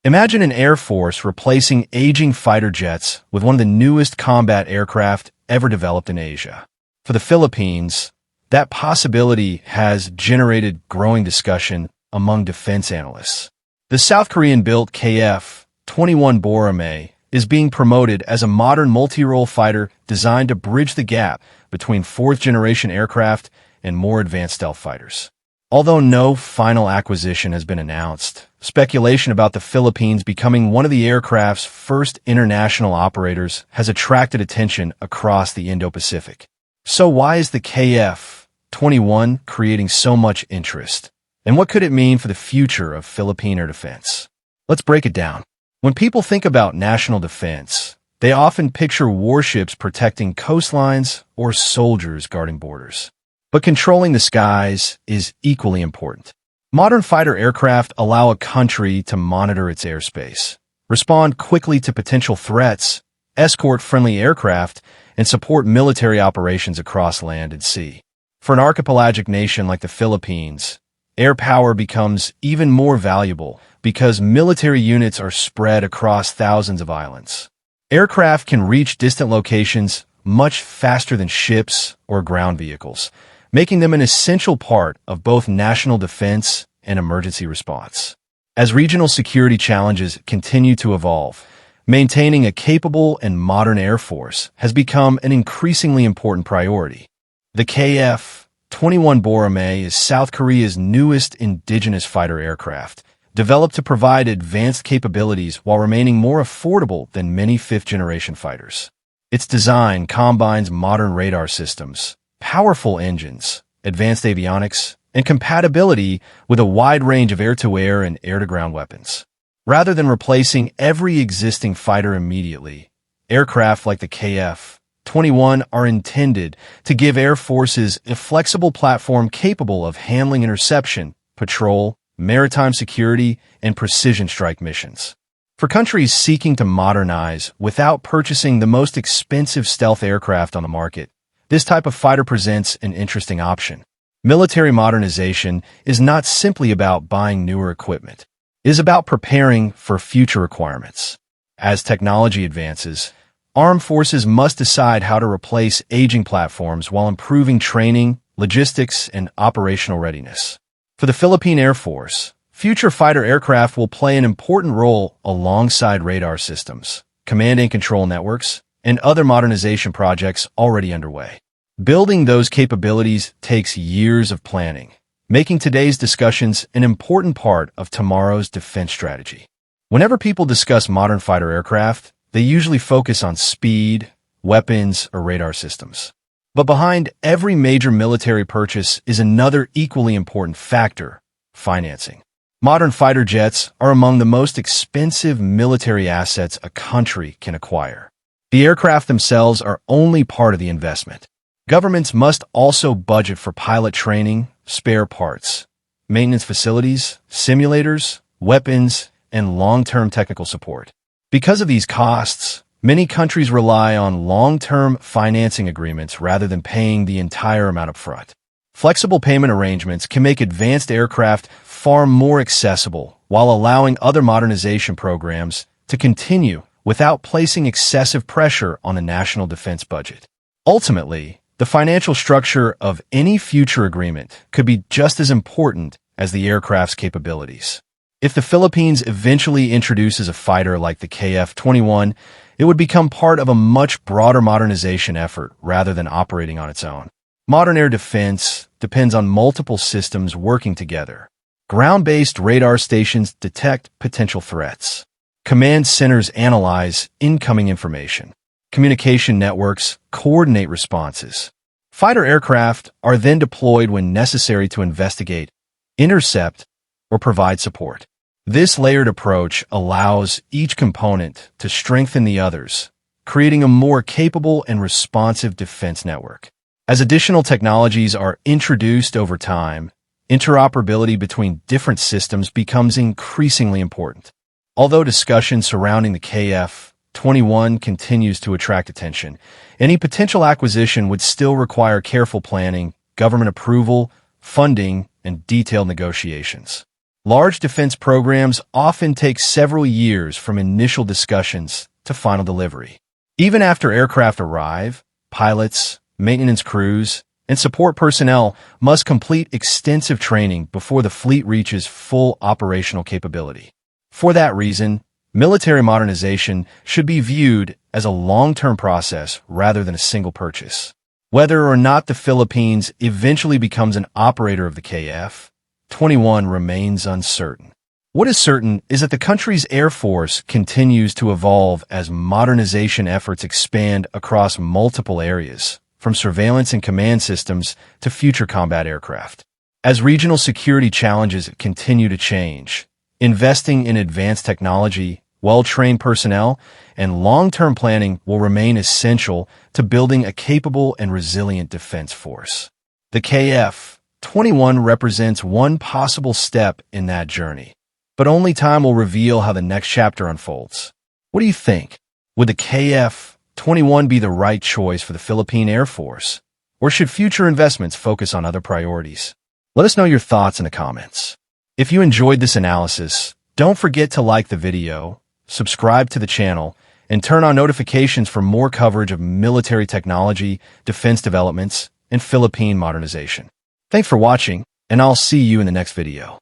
Imagine an Air Force replacing aging fighter jets with one of the newest combat aircraft ever developed in Asia. For the Philippines, that possibility has generated growing discussion among defense analysts. The South Korean-built KF-21 Boramae is being promoted as a modern multi-role fighter designed to bridge the gap between fourth-generation aircraft and more advanced stealth fighters. Although no final acquisition has been announced, speculation about the Philippines becoming one of the aircraft's first international operators has attracted attention across the Indo-Pacific. So why is the KF-21 creating so much interest? And what could it mean for the future of Philippine air defense? Let's break it down. When people think about national defense, they often picture warships protecting coastlines or soldiers guarding borders. But controlling the skies is equally important. Modern fighter aircraft allow a country to monitor its airspace, respond quickly to potential threats, escort friendly aircraft, and support military operations across land and sea. For an archipelagic nation like the Philippines, air power becomes even more valuable because military units are spread across thousands of islands. Aircraft can reach distant locations much faster than ships or ground vehicles, making them an essential part of both national defense and emergency response. As regional security challenges continue to evolve, maintaining a capable and modern air force has become an increasingly important priority. The KF-21 Boramae is South Korea's newest indigenous fighter aircraft, developed to provide advanced capabilities while remaining more affordable than many fifth-generation fighters. Its design combines modern radar systems, powerful engines, advanced avionics, and compatibility with a wide range of air-to-air and air-to-ground weapons. Rather than replacing every existing fighter immediately, aircraft like the KF-21 are intended to give air forces a flexible platform capable of handling interception, patrol, maritime security, and precision strike missions. For countries seeking to modernize without purchasing the most expensive stealth aircraft on the market, this type of fighter presents an interesting option. Military modernization is not simply about buying newer equipment. It is about preparing for future requirements. As technology advances, armed forces must decide how to replace aging platforms while improving training, logistics, and operational readiness. For the Philippine Air Force, future fighter aircraft will play an important role alongside radar systems, command and control networks, and other modernization projects already underway. Building those capabilities takes years of planning, making today's discussions an important part of tomorrow's defense strategy. Whenever people discuss modern fighter aircraft, they usually focus on speed, weapons, or radar systems. But behind every major military purchase is another equally important factor: financing. Modern fighter jets are among the most expensive military assets a country can acquire. The aircraft themselves are only part of the investment. Governments must also budget for pilot training, spare parts, maintenance facilities, simulators, weapons, and long-term technical support. Because of these costs, many countries rely on long-term financing agreements rather than paying the entire amount up front. Flexible payment arrangements can make advanced aircraft far more accessible while allowing other modernization programs to continue without placing excessive pressure on the national defense budget. Ultimately, the financial structure of any future agreement could be just as important as the aircraft's capabilities. If the Philippines eventually introduces a fighter like the KF-21, it would become part of a much broader modernization effort rather than operating on its own. Modern air defense depends on multiple systems working together. Ground-based radar stations detect potential threats. Command centers analyze incoming information. Communication networks coordinate responses. Fighter aircraft are then deployed when necessary to investigate, intercept, or provide support. This layered approach allows each component to strengthen the others, creating a more capable and responsive defense network. As additional technologies are introduced over time, interoperability between different systems becomes increasingly important. Although discussion surrounding the KF-21 continues to attract attention, any potential acquisition would still require careful planning, government approval, funding, and detailed negotiations. Large defense programs often take several years from initial discussions to final delivery. Even after aircraft arrive, pilots, maintenance crews, and support personnel must complete extensive training before the fleet reaches full operational capability. For that reason, military modernization should be viewed as a long-term process rather than a single purchase. Whether or not the Philippines eventually becomes an operator of the KF-21 remains uncertain. What is certain is that the country's Air Force continues to evolve as modernization efforts expand across multiple areas, from surveillance and command systems to future combat aircraft. As regional security challenges continue to change, investing in advanced technology, well-trained personnel, and long-term planning will remain essential to building a capable and resilient defense force. The KF-21 represents one possible step in that journey, but only time will reveal how the next chapter unfolds. What do you think? Would the KF-21 be the right choice for the Philippine Air Force, or should future investments focus on other priorities? Let us know your thoughts in the comments. If you enjoyed this analysis, don't forget to like the video, subscribe to the channel, and turn on notifications for more coverage of military technology, defense developments, and Philippine modernization. Thanks for watching, and I'll see you in the next video.